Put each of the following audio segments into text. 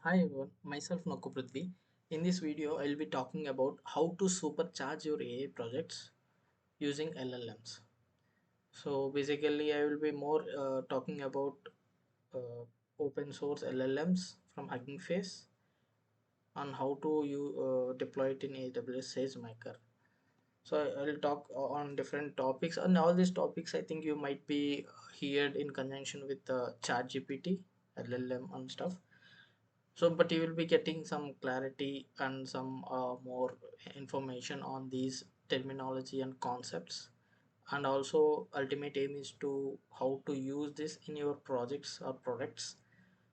Hi everyone, myself Nokku Prithvi. In this video, I will be talking about how to supercharge your AI projects using LLMs. So basically, I will be more talking about uh, open source LLMs from Huggingface and how to deploy it in AWS Sagemaker. So I will talk on different topics, and all these topics I think you might be heard in conjunction with ChatGPT, LLM, and stuff. So but you will be getting some clarity and some more information on these terminology and concepts, and also ultimate aim is to how to use this in your projects or products,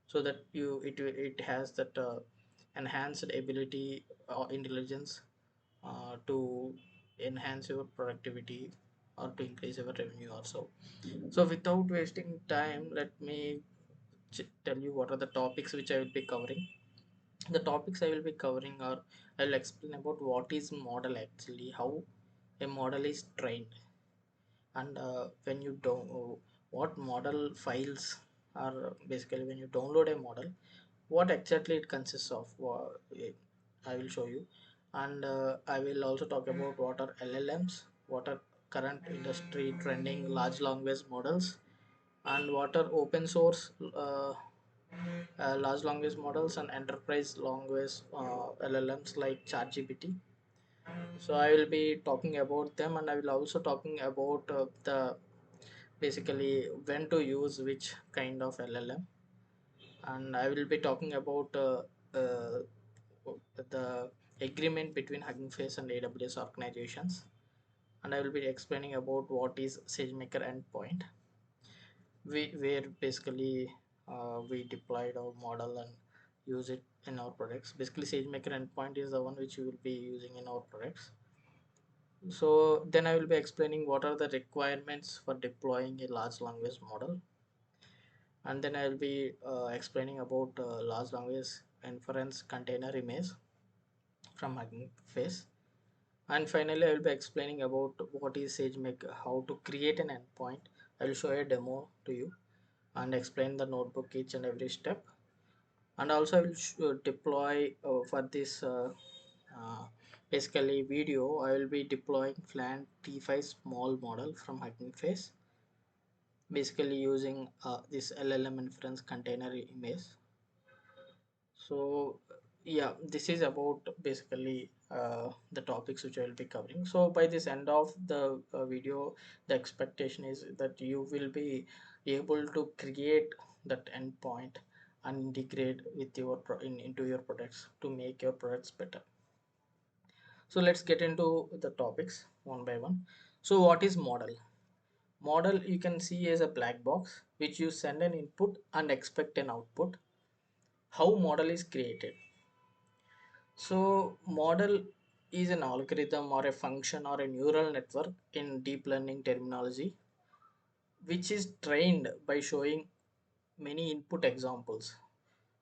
so that it has that enhanced ability or intelligence to enhance your productivity or to increase your revenue also. So without wasting time, let me tell you what are the topics which I will be covering. The topics I will be covering are, I will explain about what is model actually, how a model is trained, and when you don't what model files are, basically when you download a model, what exactly it consists of. I will show you, and I will also talk about what are LLMs, what are current industry trending large language models, and what are open source large language models and enterprise language LLMs like ChatGPT. So I will be talking about them, and I will also talking about the basically when to use which kind of LLM, and I will be talking about uh, the agreement between Hugging Face and AWS organizations, and I will be explaining about what is SageMaker Endpoint, where basically we deployed our model and use it in our products. Basically, SageMaker Endpoint is the one which we will be using in our products. So then I will be explaining what are the requirements for deploying a large language model, and then I will be explaining about large language inference container image from Hugging Face, and finally I will be explaining about what is SageMaker, how to create an endpoint. I will show a demo to you and explain the notebook each and every step, and also I will deploy for this uh, basically video. I will be deploying Flan T5 small model from Hugging Face, basically using this LLM inference container image. So yeah, this is about basically the topics which I will be covering. So by this end of the video, the expectation is that you will be able to create that endpoint and integrate with your into your products to make your products better. So let's get into the topics one by one. So what is model? Model you can see as a black box which you send an input and expect an output. How model is created? So model is an algorithm or a function or a neural network in deep learning terminology, which is trained by showing many input examples.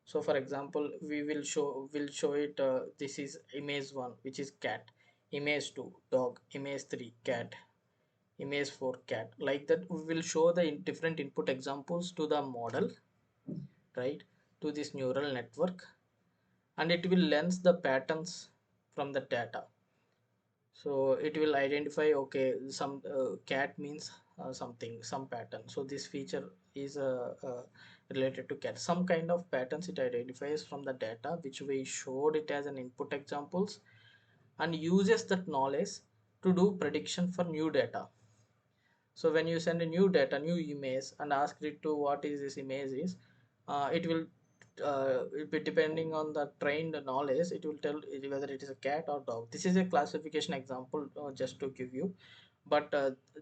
So for example, we will show it, this is image 1 which is cat, image 2 dog, image 3 cat, image 4 cat. Like that we will show the different input examples to the model, right, to this neural network, and it will lens the patterns from the data. So it will identify, okay, some cat means something, some pattern, so this feature is related to cat, some kind of patterns it identifies from the data which we showed it as an input examples, and uses that knowledge to do prediction for new data. So when you send a new data, new image, and ask it to what is this image is, it be depending on the trained knowledge, it will tell whether it is a cat or dog. This is a classification example, just to give you, but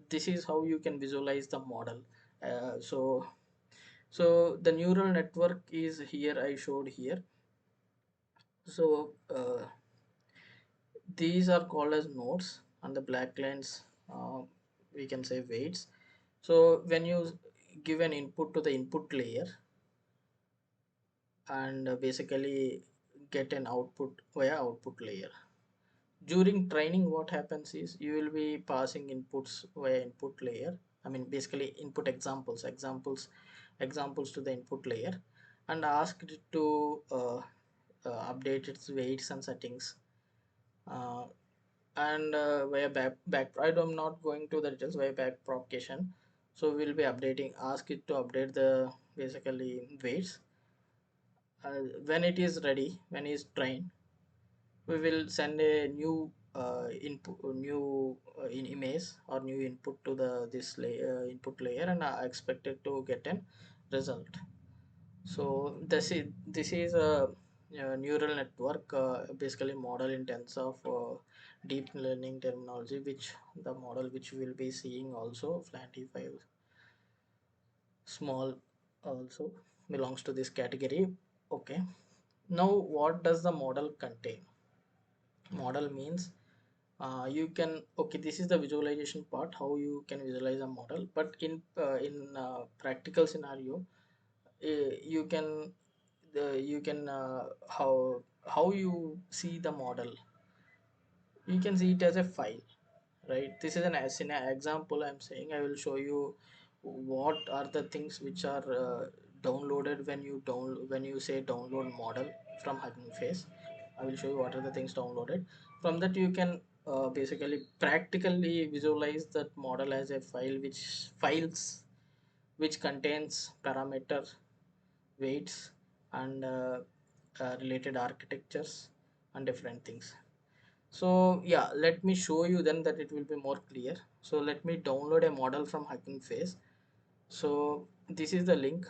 this is how you can visualize the model. So the neural network is here, I showed here. So these are called as nodes, and the black lines, we can say weights. So when you give an input to the input layer, and basically get an output via output layer, during training what happens is you will be passing inputs via input layer, I mean basically input examples to the input layer, and asked to update its weights and settings, uh, and via back I'm not going to the details via back propagation. So we'll be updating, ask it to update the basically weights. When it is ready, when it's trained, we will send a new input, new in image or new input to the this layer, input layer, and I expect it to get an result. So this is a neural network, basically model in terms of deep learning terminology, which the model which we will be seeing also Flanty 5 small also belongs to this category. Okay, now what does the model contain? Model means you can, okay, this is the visualization part, how you can visualize a model, but in practical scenario, you can you can how you see the model, you can see it as a file, right? This is an as in an example I'm saying. I will show you what are the things which are downloaded when you when you say download model from Hugging Face. I will show you what are the things downloaded. From that you can basically practically visualize that model as a file, which contains parameter, weights, and related architectures and different things. So yeah, let me show you then that it will be more clear. So let me download a model from Hugging Face. So this is the link.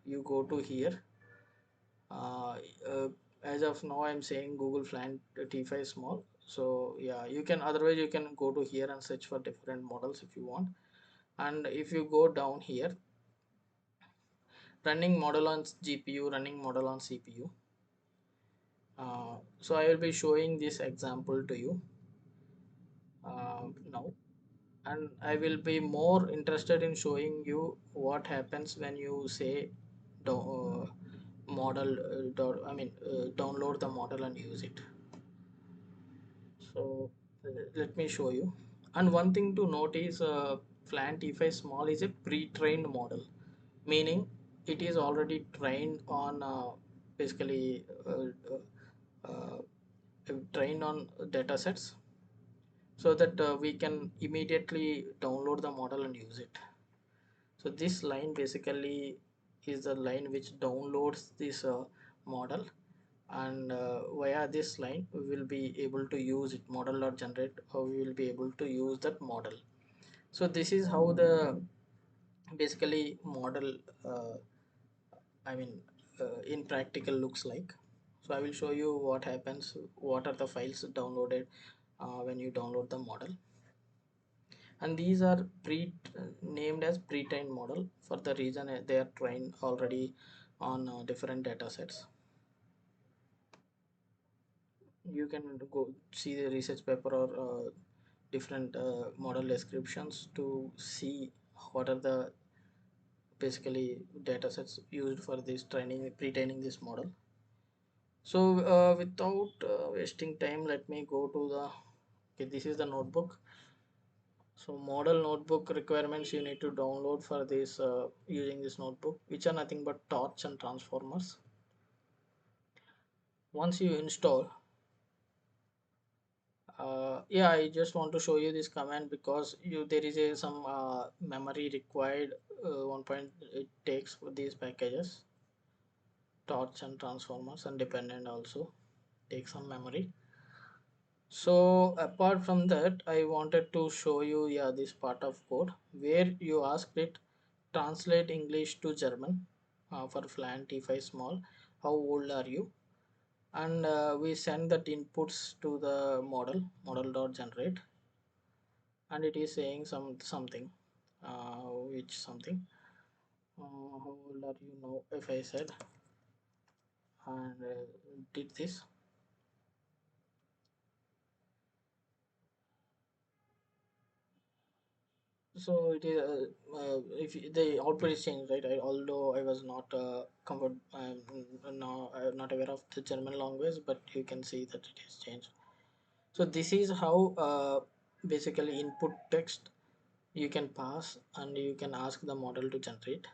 You go to here. uh, uh, as of now I'm saying Google Flynt T5 small. So yeah, you can, otherwise you can go to here and search for different models if you want. And if you go down here, running model on GPU, running model on CPU. So I will be showing this example to you now, and I will be more interested in showing you what happens when you say model download the model and use it. So let me show you. And one thing to note is Flant E5 small is a pre-trained model, meaning it is already trained on basically trained on data sets, so that we can immediately download the model and use it. So this line basically is the line which downloads this model, and via this line we will be able to use it, model or generate, or we will be able to use that model. So this is how the basically model uh, I mean in practical looks like. So I will show you what happens, what are the files downloaded when you download the model. And these are pre named as pre-trained model for the reason they are trained already on different data sets. You can go see the research paper or different model descriptions to see what are the basically data sets used for this training, pre-training this model. So without wasting time, let me go to the, okay, this is the notebook. So model notebook requirements you need to download for this using this notebook, which are nothing but torch and transformers. Once you install, yeah, I just want to show you this command because you there is a some memory required. One point it takes for these packages, torch and transformers, and dependent also take some memory. So apart from that, I wanted to show you, yeah, this part of code where you ask it translate English to German for flan T5 small. How old are you? And we send that inputs to the model.generate, and it is saying something, which something. How old are you now? If I said and did this, so it is if the output is changed, right? Although I was not comfort now not aware of the German language, but you can see that it is changed. So this is how basically input text you can pass and you can ask the model to generate.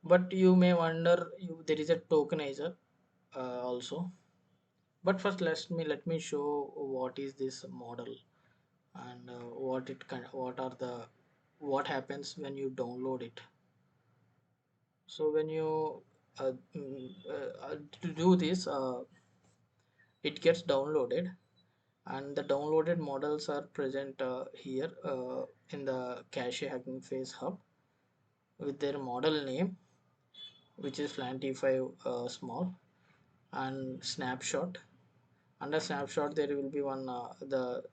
But you may wonder, there is a tokenizer also. But first let me show what is this model, and what happens when you download it. So when you to do this, it gets downloaded, and the downloaded models are present here in the cache Hugging Face hub with their model name, which is FLAN-T5 small, and snapshot. Under snapshot there will be one the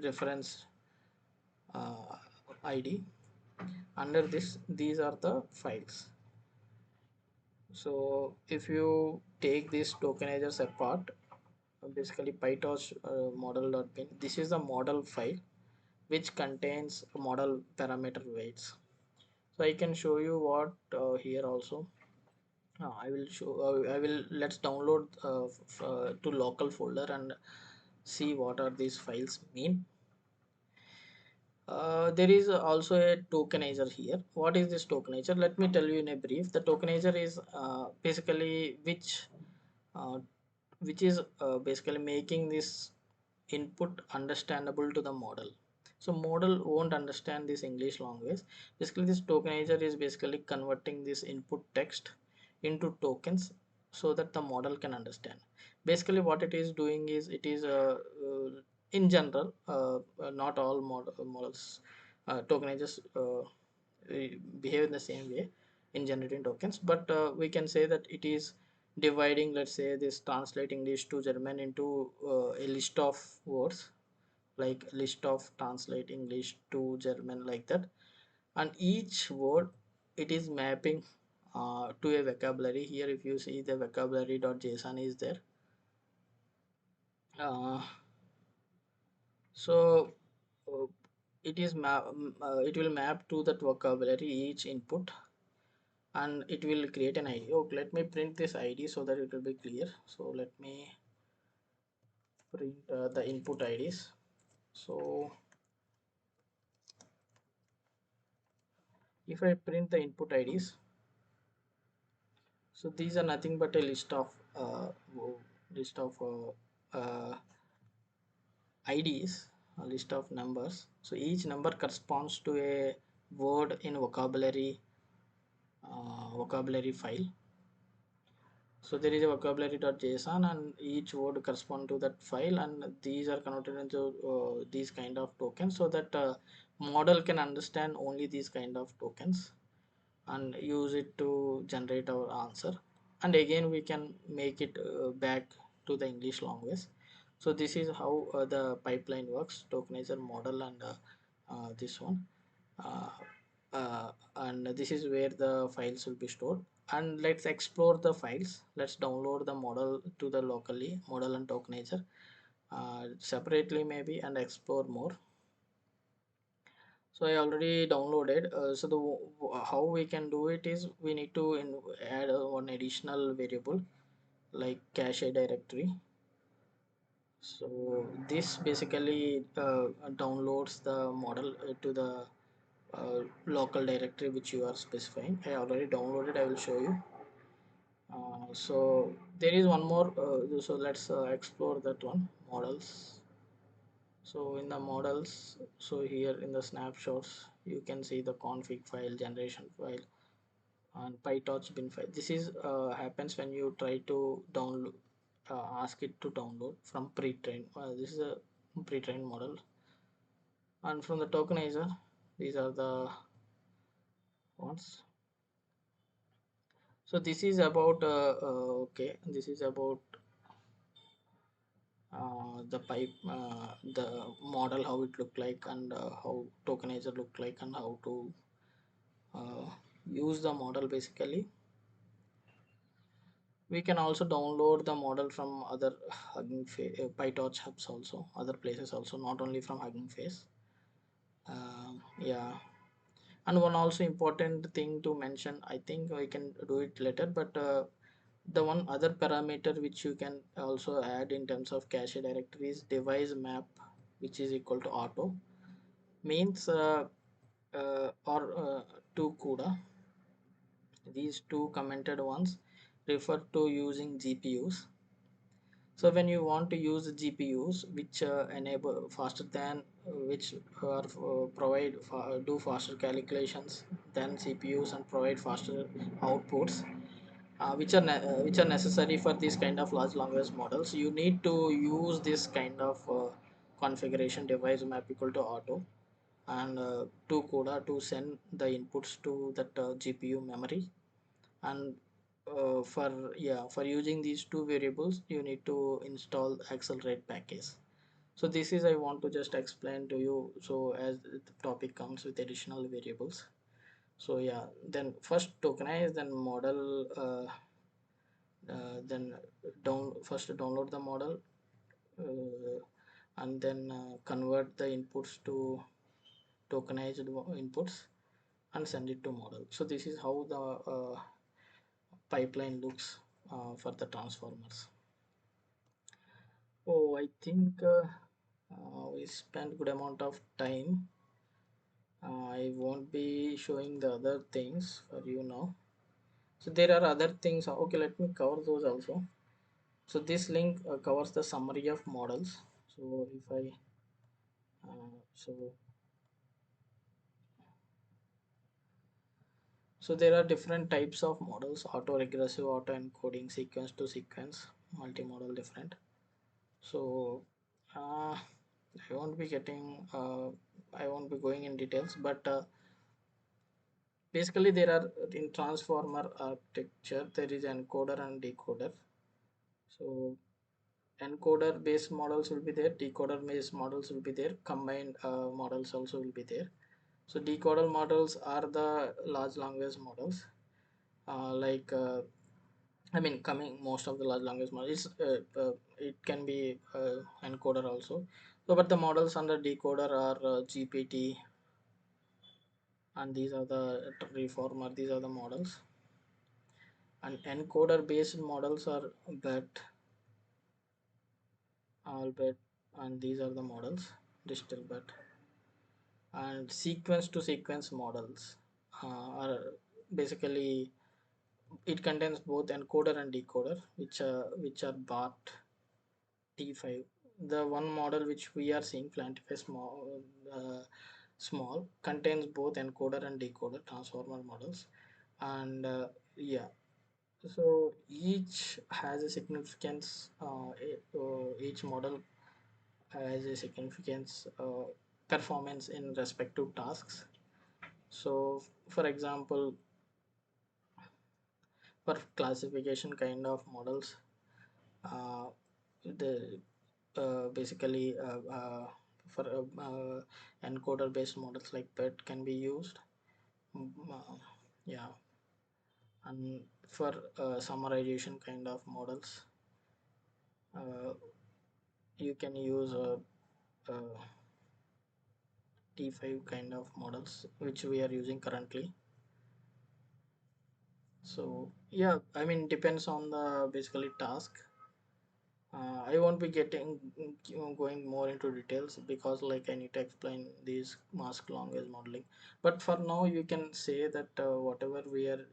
reference uh, id. Under this, these are the files. So if you take these tokenizers apart, basically PyTorch model.bin, this is the model file which contains model parameter weights. So I can show you what here also. I will show. I will let's download to local folder and see what are these files mean. There is also a tokenizer here. What is this tokenizer? Let me tell you in a brief. The tokenizer is basically uh, which is basically making this input understandable to the model. So model won't understand this English language. Basically this tokenizer is basically converting this input text into tokens so that the model can understand. Basically what it is doing is, it is in general, not all models tokenizers behave in the same way in generating tokens, but we can say that it is dividing, let's say, this translate English to German into a list of words, like list of translate English to German, like that. And each word, it is mapping to a vocabulary. Here if you see, the vocabulary.json is there. uh, so uh, it will map to that vocabulary each input, and it will create an id. Oh, let me print this id so that it will be clear. So let me print the input ids. So if I print the input ids, so these are nothing but a list of ids, a list of numbers. So each number corresponds to a word in vocabulary file. So there is a vocabulary.json, and each word correspond to that file, and these are converted into these kind of tokens, so that model can understand only these kind of tokens and use it to generate our answer. And again we can make it back to the English language. So this is how the pipeline works: tokenizer, model, and this one. uh, and this is where the files will be stored. And let's explore the files. Let's download the model to the locally, model and tokenizer separately maybe, and explore more. So I already downloaded. So how we can do it is, we need to add one additional variable like cache directory. So this basically downloads the model to the local directory which you are specifying. I already downloaded. I will show you. So there is one more. So let's explore that one, models. So in the models, so here in the snapshots, you can see the config file, generation file, and PyTorch bin file. This is happens when you try to download, ask it to download from pre-trained. This is a pre-trained model, and from the tokenizer, these are the ones. So this is about okay. This is about the model, how it look like, and how tokenizer look like, and how to uh, use the model. Basically we can also download the model from other Hugging Face PyTorch hubs, also other places, also not only from Hugging Face. Yeah. And one also important thing to mention, I think we can do it later, but the one other parameter which you can also add in terms of cache directory is device map, which is equal to auto. Means or to CUDA. These two commented ones refer to using GPUs. So when you want to use GPUs which enable faster than which are provide do faster calculations than CPUs and provide faster outputs, which are necessary for these kind of large language models, you need to use this kind of configuration device map equal to auto and to CUDA to send the inputs to that GPU memory. And for using these two variables you need to install accelerate package. So this is I want to just explain to you, so as the topic comes with additional variables. So yeah, then first tokenize, then model, then first download the model, uh, and then convert the inputs to tokenized inputs and send it to model. So this is how the pipeline looks for the transformers. Oh, I think we spent good amount of time. I won't be showing the other things for you now. So there are other things. Okay, let me cover those also. So this link covers the summary of models. So if I so so there are different types of models: auto regressive, auto encoding, sequence to sequence, multimodal, different. So I won't be getting I won't be going in details, but basically there are in transformer architecture there is encoder and decoder. So encoder based models will be there, decoder based models will be there, combined models also will be there. So decoder models are the large language models, like I mean coming most of the large language models, it can be encoder also. So but the models under decoder are GPT, and these are the reformer, these are the models. And encoder based models are bet, albert, and these are the models, digital bet. And sequence to sequence models are basically, it contains both encoder and decoder, which are BART T5. The one model which we are seeing, Plantify small, contains both encoder and decoder transformer models. And yeah, so each has a significance. Each model has a significance performance in respective tasks. So, for example, for classification kind of models, uh, the basically for encoder based models like PET can be used. Yeah, and for summarization kind of models, uh, you can use T5 kind of models which we are using currently. So yeah, I mean depends on the basically task. I won't be getting going more into details because like I need to explain these mask language modeling. But for now, you can say that whatever we are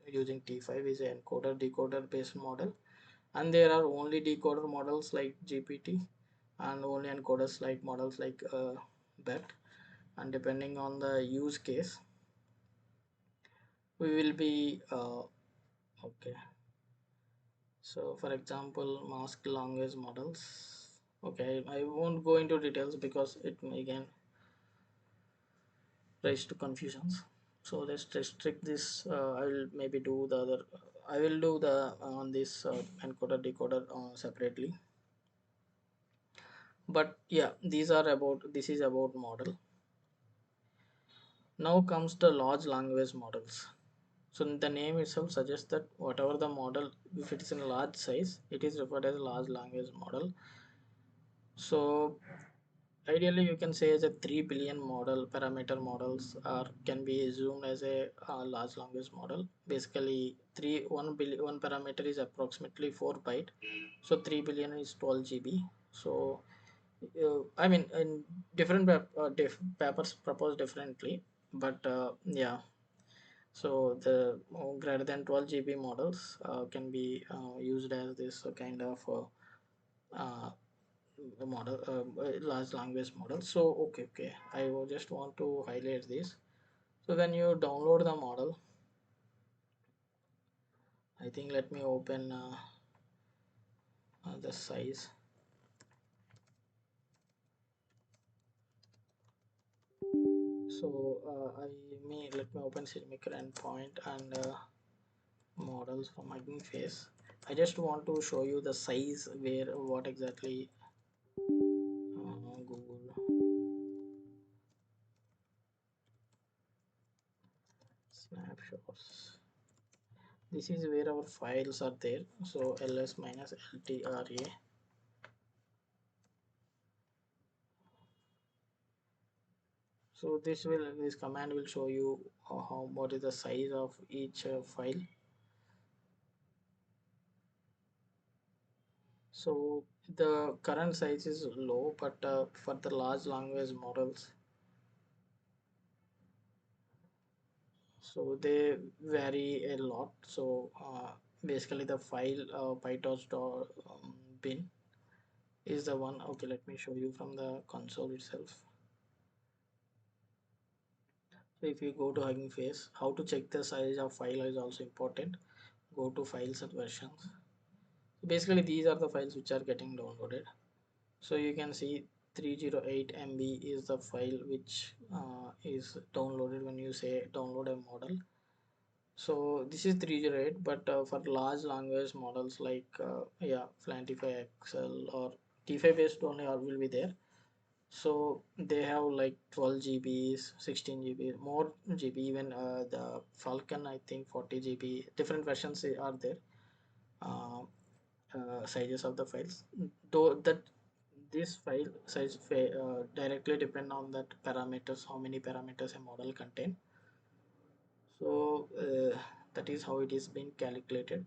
using T5 is an encoder decoder based model, and there are only decoder models like GPT, and only encoders like models like BET. And depending on the use case, we will be okay. So for example, mask language models. Okay, I won't go into details because it may again raise to confusions. So let's restrict this. I will maybe do the other. I will do the on this encoder decoder separately. But yeah, these are about. This is about model. Now comes the large language models. So the name itself suggests that whatever the model, if it is in a large size, it is referred as a large language model. So ideally, you can say as a 3 billion model parameter models are can be assumed as a large language model. Basically, 1 parameter is approximately 4 byte, so 3 billion is 12 GB. So, I mean, in different papers propose differently, but yeah. So the greater than 12 GB models can be used as this kind of uh, model, large language model. So okay, I just want to highlight this. So when you download the model, I think let me open the size. So I may let me open Sagemaker Endpoint and models from Huggingface. I just want to show you the size where what exactly Google snapshots. This is where our files are there. So ls minus ltra. So this command will show you how what is the size of each file. So the current size is low, but for the large language models, so they vary a lot. So basically the file pytorch bin is the one. Okay, let me show you from the console itself. So if you go to Hugging Face, how to check the size of file is also important. Go to files and versions. So basically these are the files which are getting downloaded. So you can see 308 MB is the file which is downloaded when you say download a model. So this is 308, but for large language models like yeah, Flantify XL or T5 based only or will be there. So they have like 12 GBs, 16 GB, more GB. Even the Falcon, I think 40 GB. Different versions are there. Uh, Sizes of the files. Though that this file size directly depend on that parameters, how many parameters a model contain. So that is how it is being calculated.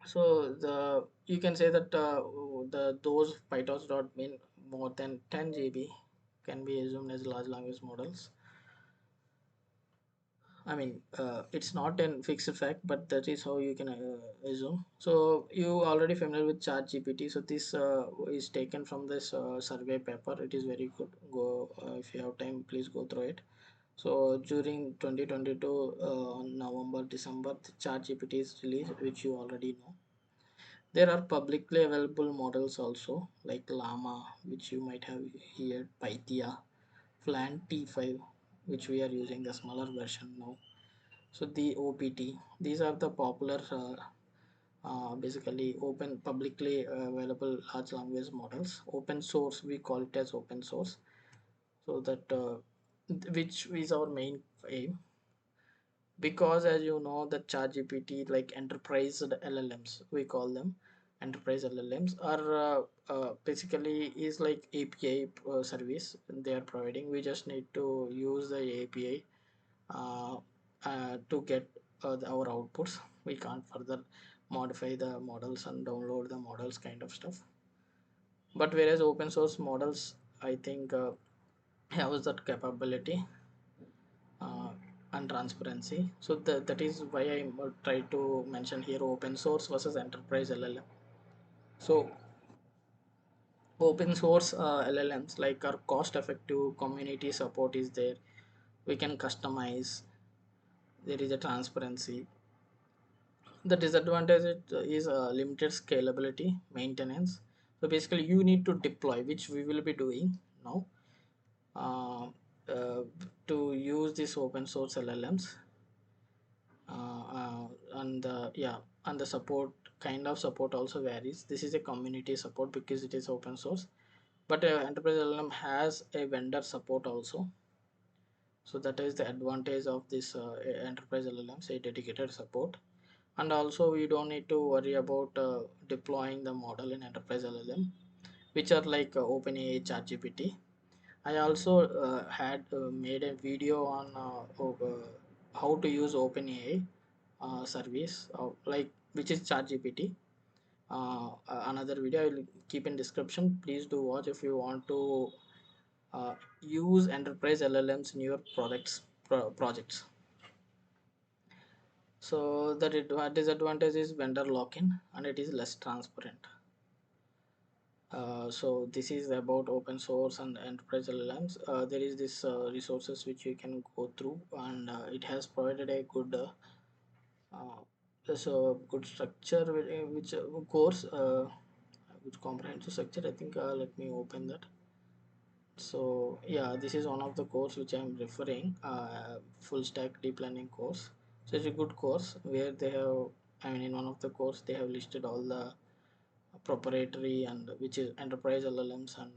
So the you can say that the those pytorch dot mean more than 10 GB can be assumed as large language models. I mean, it's not a fixed fact, but that is how you can assume. So you already familiar with ChatGPT. So this is taken from this survey paper. It is very good. Go if you have time, please go through it. So during 2022, November, December, the ChatGPT is released, which you already know. There are publicly available models also, like Llama, which you might have heard, Pythia, Flan T5, which we are using the smaller version now. So the OPT, these are the popular, basically open, publicly available large language models. Open source, we call it as open source. So that which is our main aim, because as you know that ChatGPT like enterprise LLMs we call them, enterprise LLMs are basically is like API service they are providing. We just need to use the API to get our outputs. We can't further modify the models and download the models kind of stuff. But whereas open source models, I think has that capability uh, and transparency. So that is why I try to mention here open source versus enterprise LLM. So open source LLMs like are cost effective, community support is there, we can customize, there is a transparency. The disadvantage is limited scalability, maintenance. So basically you need to deploy, which we will be doing now, uh, uh, to use this open source LLMs. And yeah, and the support kind of support also varies. This is a community support because it is open source, but enterprise LLM has a vendor support also. So that is the advantage of this enterprise LLM, say dedicated support. And also we don't need to worry about deploying the model in enterprise LLM, which are like OpenAI, ChatGPT. I also had made a video on how to use OpenAI service, like which is ChatGPT. Another video I will keep in description. Please do watch if you want to use enterprise LLMs in your projects. So the disadvantage is vendor lock-in and it is less transparent. So this is about open source and enterprise LLMs. There is this resources which you can go through, and it has provided a good so good structure which course which comprehensive structure. I think let me open that. So yeah, this is one of the course which I'm referring, full stack deep learning course. So it's a good course where they have, I mean, in one of the course they have listed all the proprietary and which is enterprise LLMs, and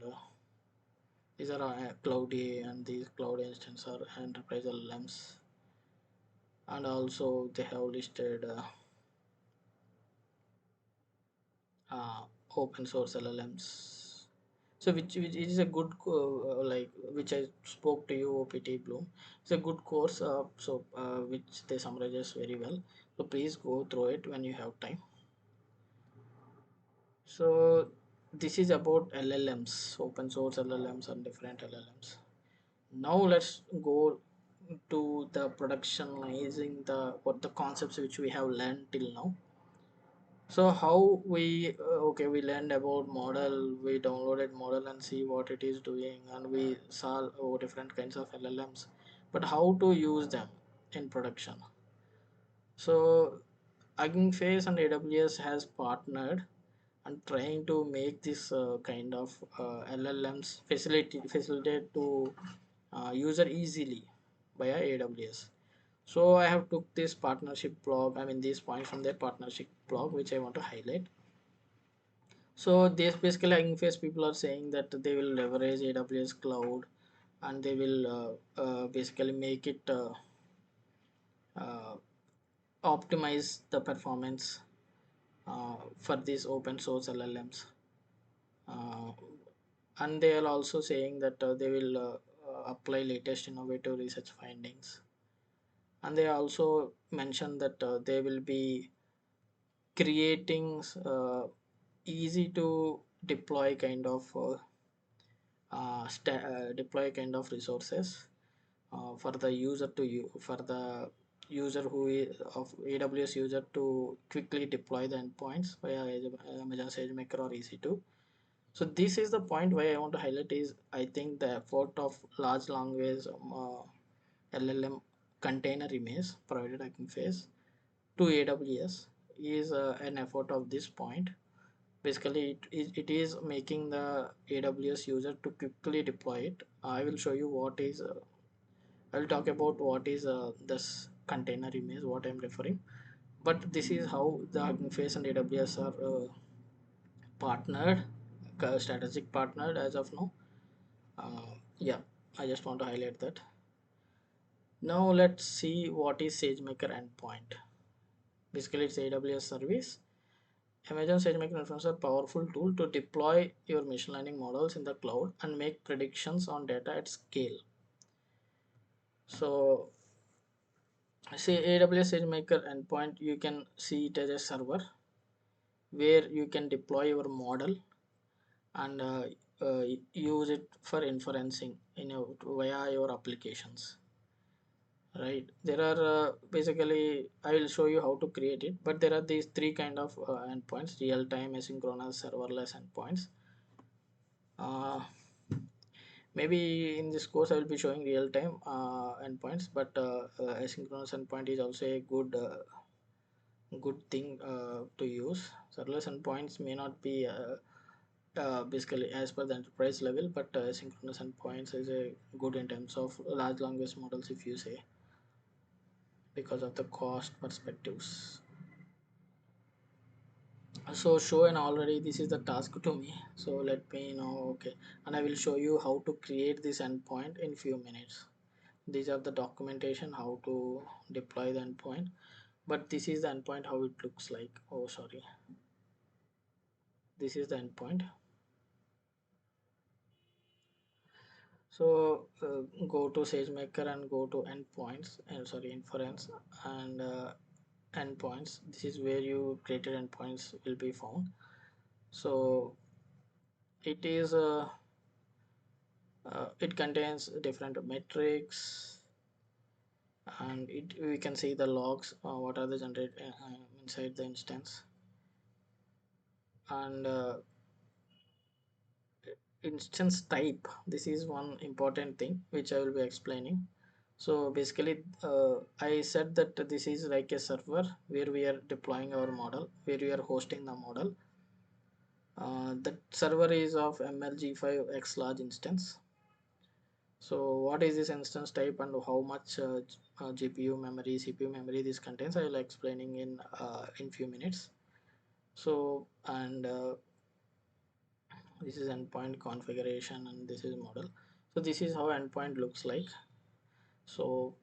these are cloud A, and these cloud instance are enterprise LLMs, and also they have listed uh, open source LLMs. So which is a good like which I spoke to you, OPT Bloom. It's a good course. Which they summarizes very well. So please go through it when you have time. So this is about LLMs, open source LLMs and different LLMs. Now let's go to the productionizing the what the concepts which we have learned till now. So how we okay, we learned about model, we downloaded model and see what it is doing, and we saw different kinds of LLMs, but how to use them in production. So Huggingface and AWS has partnered and trying to make this kind of LLMs facilitate to user easily via AWS. So I have took this partnership blog, I mean these points from their partnership blog which I want to highlight. So this basically Hugging people are saying that they will leverage AWS cloud, and they will basically make it uh, optimize the performance for these open source LLMs. Uh, and they are also saying that they will apply latest innovative research findings, and they also mentioned that they will be creating easy to deploy kind of deploy kind of resources for the user to for the user who is of AWS user to quickly deploy the endpoints via Amazon SageMaker or EC2. So this is the point why I want to highlight is I think the effort of large language LLM container image provided I can face to AWS is an effort of this point. Basically it is making the AWS user to quickly deploy it. I will show you what is I'll talk about what is this container image, what I'm referring. But this is how the Hugging Face and AWS are partnered, strategic partnered as of now. Yeah, I just want to highlight that. Now let's see what is SageMaker Endpoint. Basically, it's AWS service. Amazon SageMaker Inference is a powerful tool to deploy your machine learning models in the cloud and make predictions on data at scale. So, say AWS SageMaker Endpoint, you can see it as a server where you can deploy your model and use it for inferencing in your, via your applications. Right, there are basically I will show you how to create it, but there are these three kind of endpoints: real-time, asynchronous, serverless endpoints. uh, Maybe in this course I will be showing real-time endpoints, but asynchronous endpoint is also a good thing to use. Serverless endpoints may not be basically as per the enterprise level, but asynchronous endpoints is a good in terms of large language models, if you say, because of the cost perspectives. So show and already this is the task to me, so let me know. Okay, and I will show you how to create this endpoint in few minutes. These are the documentation how to deploy the endpoint, but this is the endpoint how it looks like. Oh sorry, this is the endpoint. So go to SageMaker and go to endpoints, and sorry, inference, and endpoints. This is where you created endpoints will be found. So it is it contains different metrics, and it we can see the logs, what are the generate inside the instance, and instance type, this is one important thing which I will be explaining. So basically, I said that this is like a server where we are deploying our model, where we are hosting the model. That server is of MLG5 X large instance. So what is this instance type and how much GPU memory, CPU memory this contains, I will explaining in few minutes. So and this is endpoint configuration and this is model. So this is how endpoint looks like. So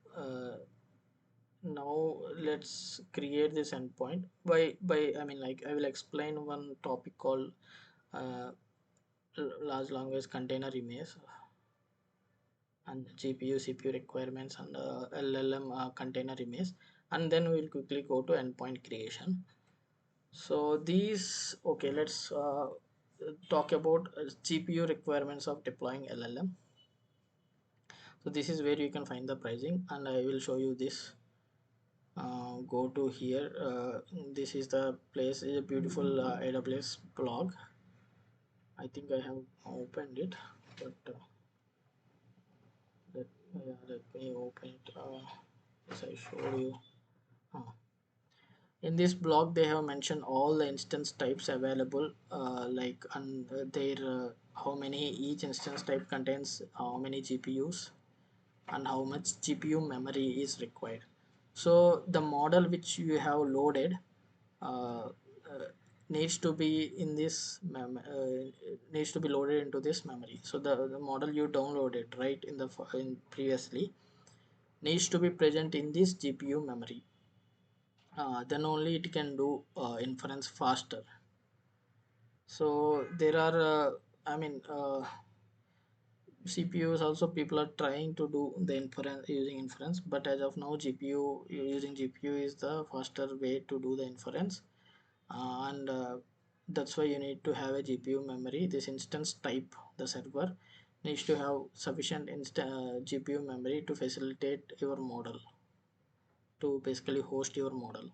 now let's create this endpoint by I mean, like, I will explain one topic called uh, large language container image and GPU CPU requirements and LLM container image, and then we'll quickly go to endpoint creation. So these, okay, let's talk about GPU requirements of deploying LLM. So this is where you can find the pricing, and I will show you this. Go to here. This is the place, is a beautiful AWS blog. I think I have opened it, but let me open it. As I showed you. Uh, in this blog they have mentioned all the instance types available, like, and their how many each instance type contains how many GPUs and how much GPU memory is required. So the model which you have loaded uh, uh, needs to be in this needs to be loaded into this memory. So the model you downloaded right in the in previously needs to be present in this GPU memory. Then only it can do inference faster. So there are I mean CPUs also, people are trying to do the inference using inference, but as of now GPU, using GPU is the faster way to do the inference. And that's why you need to have a GPU memory. This instance type, the server needs to have sufficient GPU memory to facilitate your model, to basically host your model.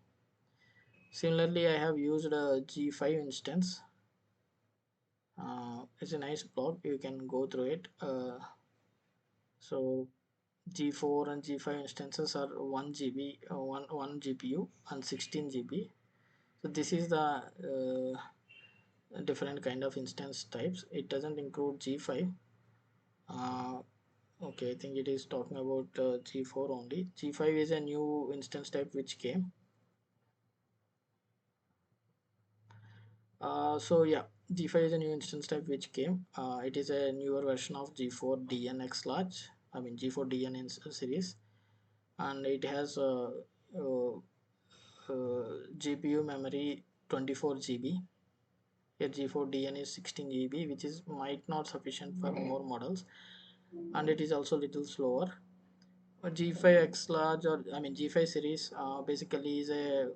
Similarly, I have used a G5 instance. It's a nice blog, you can go through it. So G4 and G5 instances are 1 GB, 1 GPU and 16 GB. So this is the different kind of instance types. It doesn't include G5. Uh, okay, I think it is talking about G4 only. G5 is a new instance type which came. So yeah, G5 is a new instance type which came. It is a newer version of G4 DNX large. I mean G4 DN series, and it has uh, GPU memory 24 GB. Here G4 DN is 16 GB, which is might not sufficient for more models, and it is also little slower. A G5 X large, or I mean G5 series, basically is a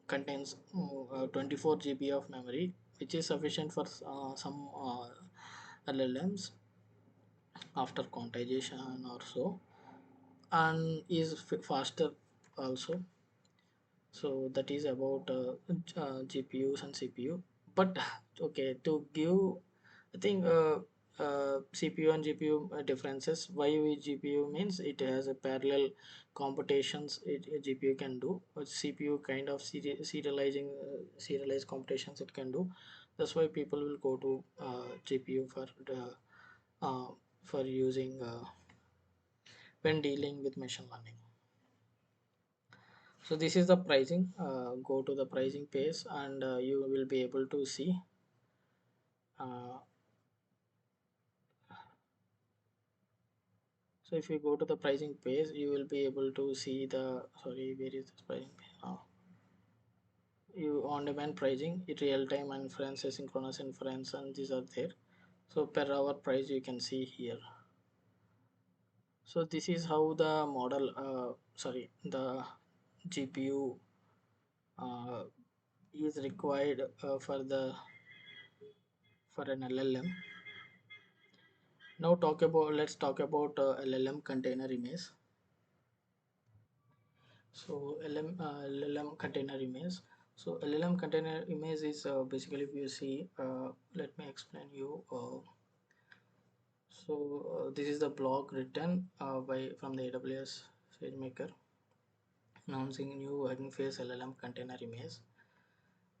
contains 24 GB of memory, which is sufficient for some LLMs after quantization or so, and is faster also. So that is about GPUs and CPU. But okay, to give, I think CPU and GPU differences. Why we GPU means it has a parallel computations GPU can do, but CPU kind of serialized computations it can do. That's why people will go to GPU uh, for using when dealing with machine learning. So this is the pricing. Go to the pricing page, and you will be able to see. uh, so if you go to the pricing page, you will be able to see the, sorry, where is this pricing page? You on demand pricing, it real time inference, asynchronous inference, and these are there. So per hour price you can see here. So this is how the model, sorry, the GPU uh, is required for an LLM. Now let's talk about LLM container image. So LLM container image. So LLM container image is basically, if you see, let me explain you. So this is the blog written by from the AWS Sagemaker announcing new Huggingface LLM container image.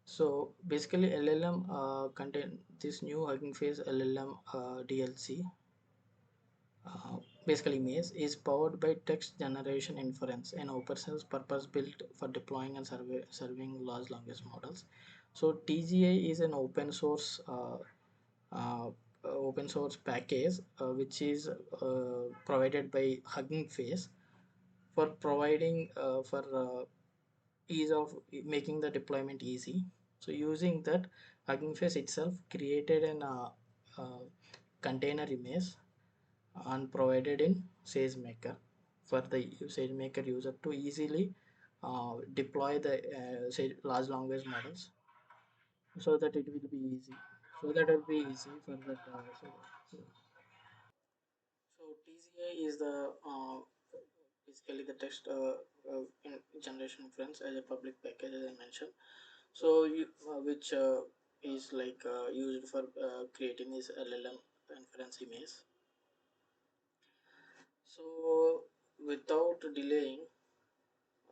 So basically LLM contain this new Huggingface LLM DLC basically image is powered by text generation inference, an open source purpose built for deploying and serving large language models. So TGA is an uh, open source package which is provided by Hugging Face for providing for ease of making the deployment easy. So using that, Hugging Face itself created an container image and provided in SageMaker for the SageMaker user to easily deploy the large language models, so that it will be easy. So that will be easy for that. So TCA is the basically the text in generation inference as a public package as I mentioned. So you, which is like used for creating this LLM inference image. So without delaying,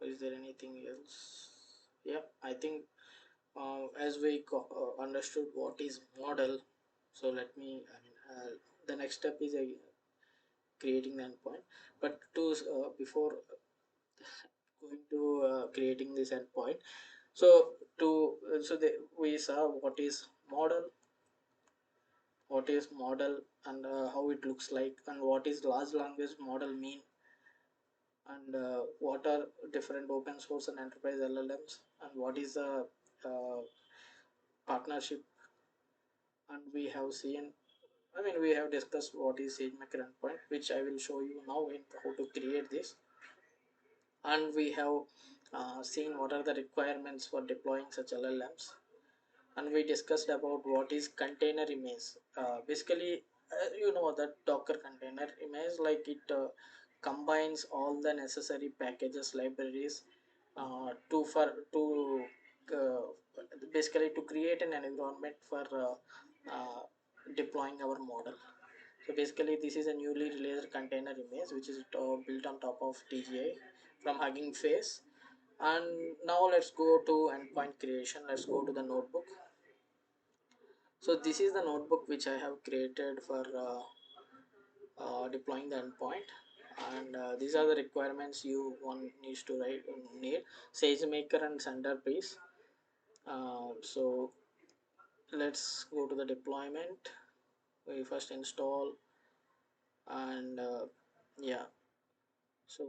is there anything else? Yeah, I think as we understood what is model, so let me, I mean, the next step is creating the endpoint. But to before going to creating this endpoint, so to we saw what is model and how it looks like, and what is large language model mean, and what are different open source and enterprise LLMs, and what is the uh, partnership. And we have seen, I mean, we have discussed what is SageMaker endpoint, which I will show you now in how to create this. And we have seen what are the requirements for deploying such LLMs. And we discussed about what is container image. Basically, you know that Docker container image, like it combines all the necessary packages, libraries to uh, basically to create an environment for deploying our model. So basically, this is a newly released container image which is built on top of TGI from Hugging Face. And now let's go to endpoint creation. Let's go to the notebook. So this is the notebook which I have created for deploying the endpoint. And these are the requirements you one needs to write need SageMaker and Centerpiece. So let's go to the deployment. We first install, and yeah. So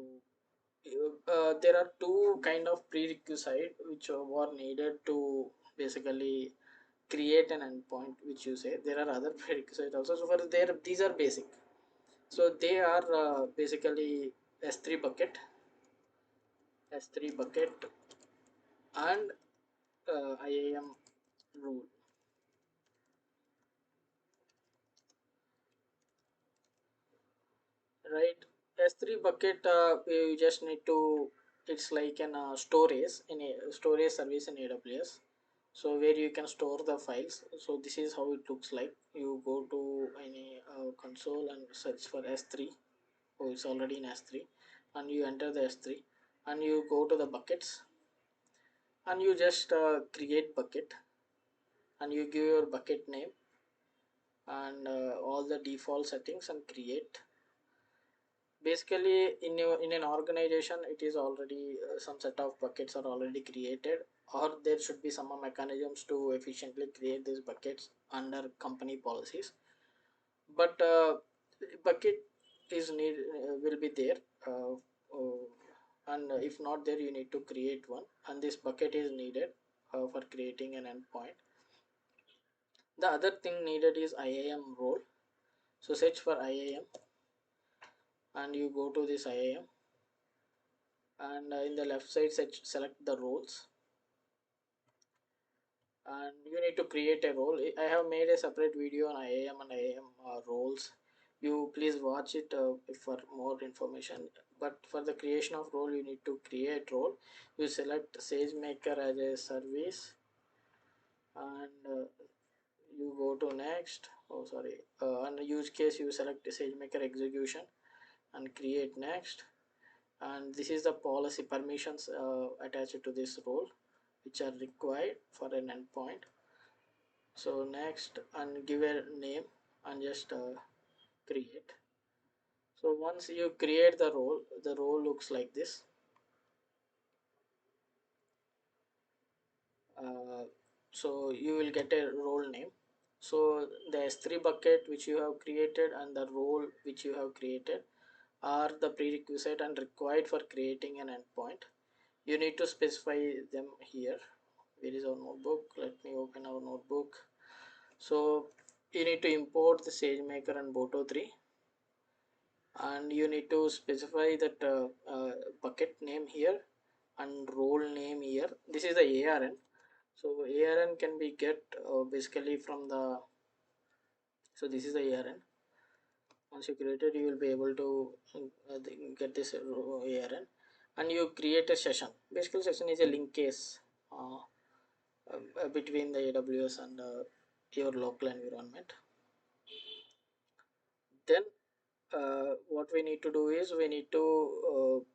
there are two kind of prerequisite which were needed to basically create an endpoint, which you say there are other prerequisites also. So for there, these are basic. So they are basically S3 bucket, S3 bucket, and IAM rule. Right, S3 bucket, you just need to, it's like an storage in a storage service in AWS, so where you can store the files. So this is how it looks like. You go to any console and search for S3. Oh, it's already in S3. And you enter the S3, and you go to the buckets, and you just create bucket, and you give your bucket name and all the default settings and create. Basically, in an organization, it is already some set of buckets are already created, or there should be some mechanisms to efficiently create these buckets under company policies. But bucket is need will be there, uh, uh, and if not there, you need to create one, and this bucket is needed for creating an endpoint. The other thing needed is IAM role. So search for IAM, and you go to this IAM, and in the left side select the roles, and you need to create a role. I have made a separate video on IAM and IAM roles. You please watch it for more information. But for the creation of role, you need to create role. You select SageMaker as a service, and you go to next. oh sorry, under use case you select SageMaker execution and create next, and this is the policy permissions attached to this role which are required for an endpoint. So next, and give a name and just create. So once you create the role looks like this. uh, so you will get a role name. So the S3 bucket which you have created and the role which you have created are the prerequisite and required for creating an endpoint. You need to specify them here. Where is our notebook? Let me open our notebook. So you need to import the SageMaker and Boto 3, and you need to specify that bucket name here and role name here. This is the ARN. So ARN can be get basically from the, so this is the ARN. Once you create it, you will be able to get this ARN, and you create a session. Basically session is a link case between the AWS and your local environment. Then what we need to do is we need to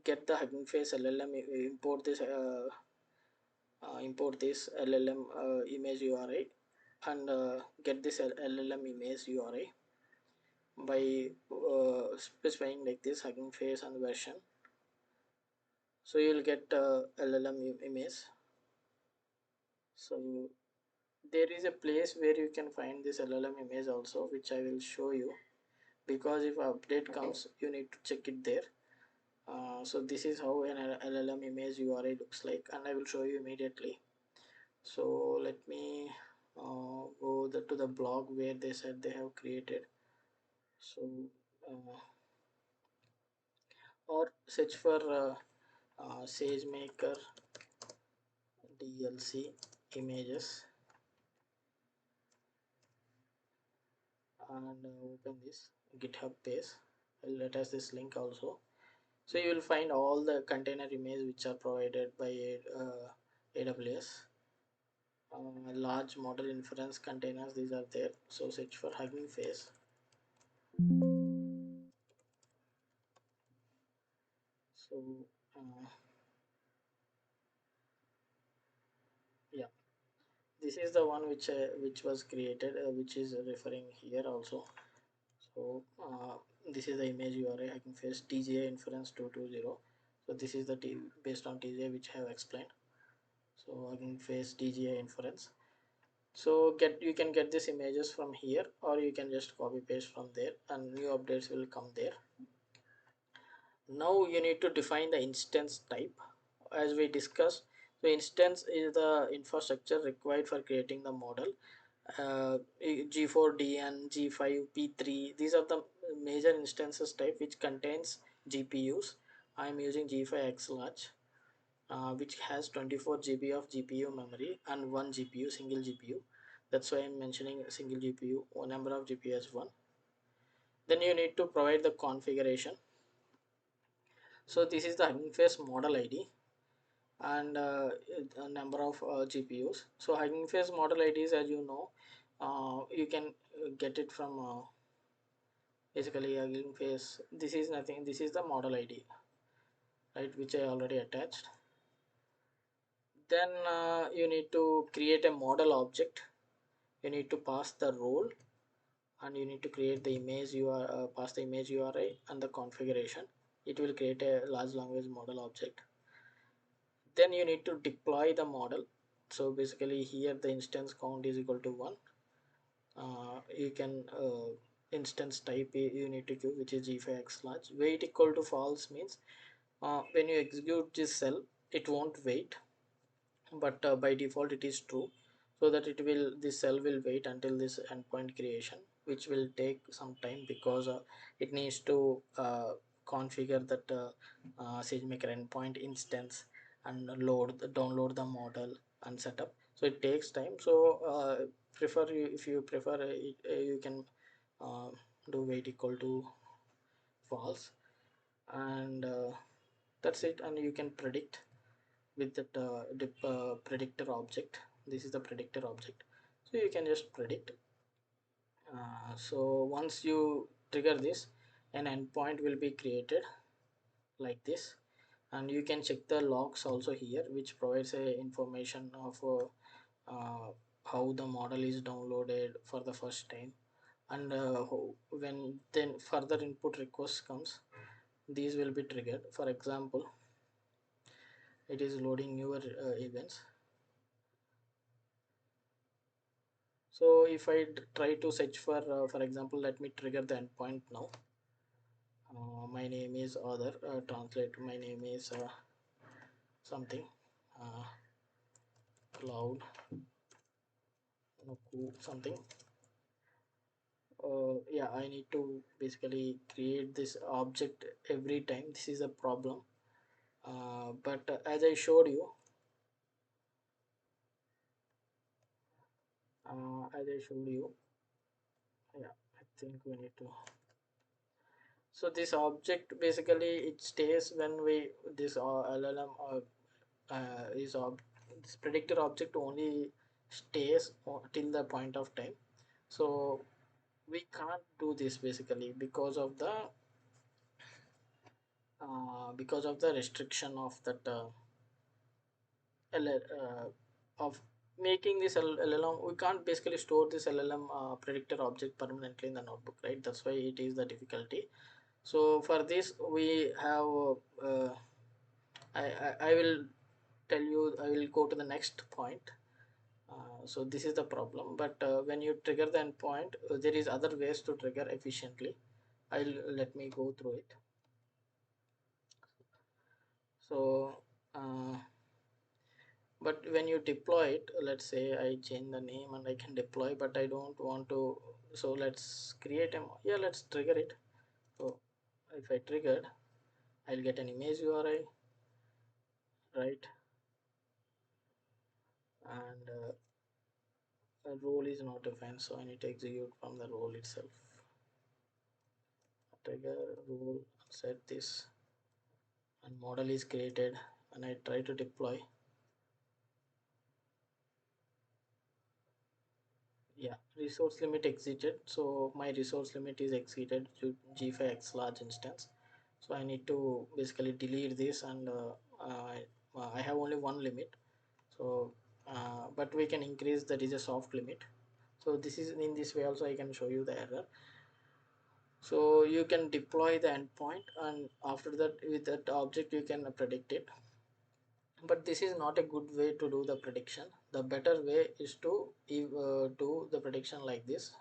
get the Huggingface LLM, import this LLM image URI, and get this LLM image URI by specifying like this Huggingface and version. So you'll get LLM image. So there is a place where you can find this LLM image also, which I will show you, because if update comes you need to check it there. So this is how an LLM image URI looks like, and I will show you immediately. So let me go to the blog where they said they have created. So or search for SageMaker DLC images, and open this GitHub page. I'll attach this link also. So you will find all the container images which are provided by AWS. Large model inference containers, these are there. So search for Hugging Face. So yeah, this is the one which was created, which is referring here also. So this is the image URI Hugging Face TGA inference 220. So this is the based on TGA which I have explained. So Hugging Face TGA inference. So you can get these images from here, or you can just copy paste from there and new updates will come there. Now you need to define the instance type as we discussed. So instance is the infrastructure required for creating the model. G4D and G5 P3, these are the major instances type which contains GPUs. I am using G5 X large, which has 24 GB of GPU memory and one GPU, single GPU. That's why I'm mentioning single GPU, one number of GPU as one. Then you need to provide the configuration. So this is the Hugging Face model ID and a number of GPUs. So Hugging Face model IDs, as you know, you can get it from basically Hugging Face. This is nothing. This is the model ID, right, which I already attached. Then you need to create a model object. You need to pass the role, and you need to create the image pass the image URI and the configuration. It will create a large language model object. Then you need to deploy the model. So basically here the instance count is equal to 1. You can instance type you need to give, which is G5X large. Wait equal to false means when you execute this cell it won't wait, but by default it is true, so that it will, this cell will wait until this endpoint creation, which will take some time because it needs to configure that SageMaker endpoint instance and download the model and setup. So it takes time. So prefer you, if you prefer you can uh, do wait equal to false, and that's it. And you can predict with that predictor object. This is the predictor object, so you can just predict. So once you trigger this, an endpoint will be created like this, and you can check the logs also here, which provides a information of how the model is downloaded for the first time, and when then further input request comes, these will be triggered. For example, it is loading newer events. So if I try to search for example, let me trigger the endpoint now. My name is other, translate my name is something, uh, cloud something. Yeah, I need to basically create this object every time. This is a problem, but as I showed you, yeah, I think we need to. So this object basically it stays when we this LLM is this predictor object only stays till the point of time. So we can't do this basically because of the restriction of that of making this LLM. We can't basically store this LLM predictor object permanently in the notebook, right? That's why it is the difficulty. So for this we have I will tell you, I will go to the next point. So this is the problem, but when you trigger the endpoint, there is other ways to trigger efficiently. I'll let me go through it. So but when you deploy it, let's say I change the name and I can deploy, but I don't want to. So let's create a, yeah, let's trigger it. So if I triggered, I'll get an image URI, right? And a role is not defined, so I need to execute from the role itself. Trigger role, set this, and model is created, and I try to deploy. Yeah, resource limit exceeded. So my resource limit is exceeded to G5X large instance. So I need to basically delete this, and I have only one limit. So but we can increase, that is a soft limit. So this is in this way also I can show you the error. So you can deploy the endpoint, and after that with that object you can predict it. But this is not a good way to do the prediction. The better way is to do the prediction like this.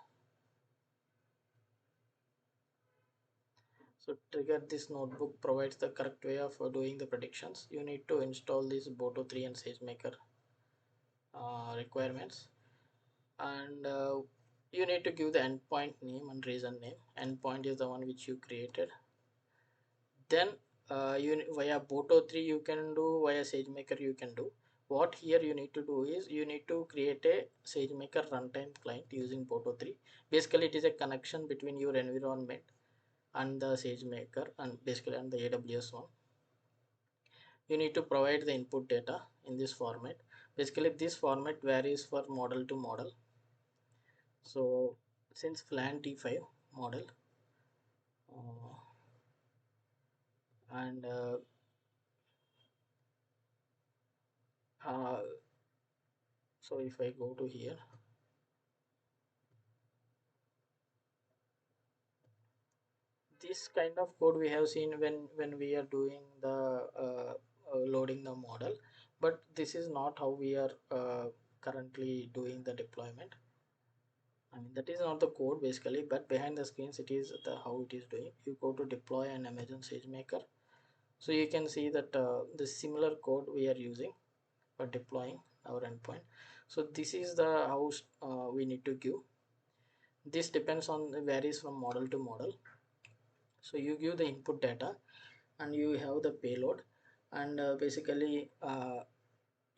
So trigger this notebook provides the correct way of doing the predictions. You need to install this Boto 3 and Sagemaker requirements, and you need to give the endpoint name and reason name. Endpoint is the one which you created. Then you via Boto 3 you can do, via Sagemaker you can do. What here you need to do is you need to create a Sagemaker runtime client using Boto 3. Basically it is a connection between your environment and the Sagemaker, and basically and the AWS one. You need to provide the input data in this format. Basically this format varies for model to model. So since flan t5 model, uh, and uh, so if I go to here, this kind of code we have seen when we are doing the loading the model, but this is not how we are currently doing the deployment. I mean, that is not the code basically, but behind the screens it is the how it is doing. You go to deploy and Amazon SageMaker, so you can see that the similar code we are using for deploying our endpoint. So this is the how we need to give. This depends on, varies from model to model. So you give the input data, and you have the payload, and basically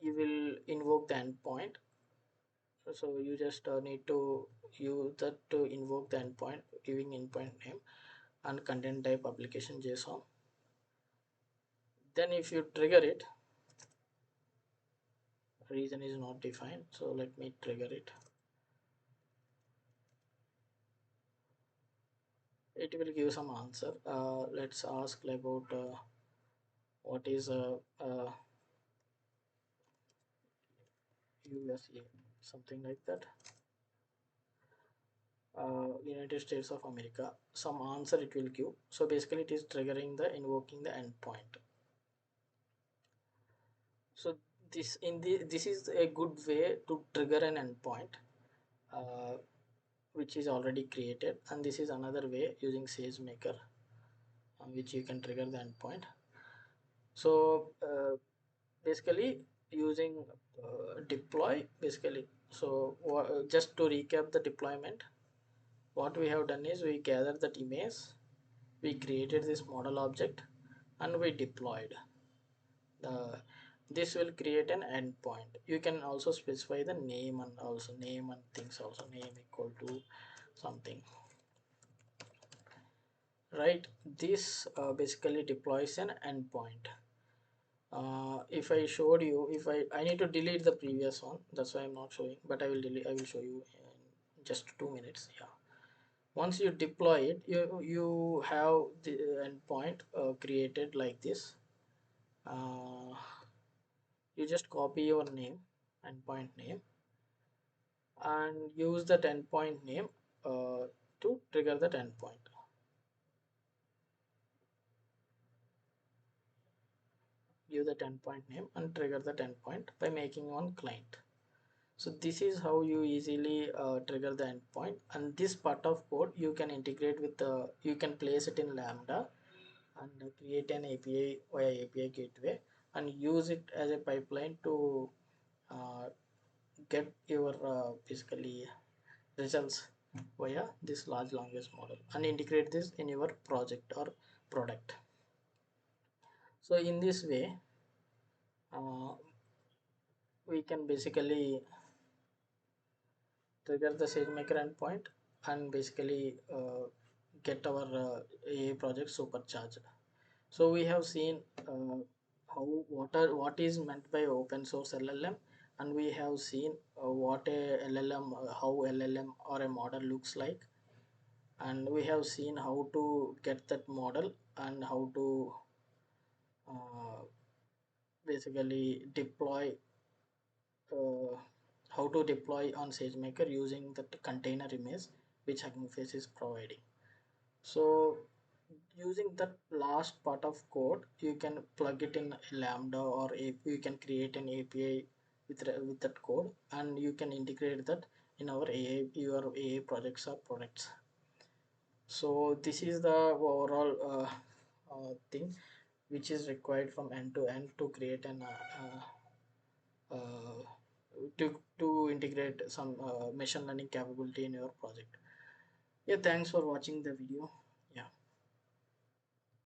you will invoke the endpoint. So you just need to use that to invoke the endpoint, giving endpoint name and content type application JSON. Then if you trigger it, reason is not defined, so let me trigger it. it will give some answer. Let's ask about what is USA, something like that. United States of America. Some answer it will give. So basically, it is triggering the invoking the endpoint. So this is a good way to trigger an endpoint, uh, which is already created, and this is another way using SageMaker, which you can trigger the endpoint. So basically using deploy basically. So just to recap the deployment, what we have done is we gathered that image, we created this model object, and we deployed the this will create an endpoint. You can also specify the name, and also name and things, also name equal to something, right? This basically deploys an endpoint. If I showed you, if I need to delete the previous one, that's why I'm not showing, but I will show you in just 2 minutes. Yeah, once you deploy it, you have the endpoint created like this. uh, you just copy your name, endpoint name, and use that endpoint name to trigger that endpoint. Use that endpoint name and trigger that endpoint by making one client. So this is how you easily trigger the endpoint, and this part of code you can integrate with the, you can place it in Lambda and create an API via API gateway and use it as a pipeline to uh, get your basically results via this large language model and integrate this in your project or product. So in this way, uh, we can basically trigger the SageMaker endpoint and basically get our AI project supercharged. So we have seen how what is meant by open source LLM, and we have seen what a LLM, how LLM or a model looks like, and we have seen how to get that model and how to uh, basically deploy, uh, how to deploy on SageMaker using the container image which Huggingface is providing. So using that last part of code, you can plug it in Lambda, or you can create an API with that code, and you can integrate that in our AI, your AI projects or products. So this is the overall thing which is required from end to end to create an uh, to integrate some machine learning capability in your project. Yeah, thanks for watching the video.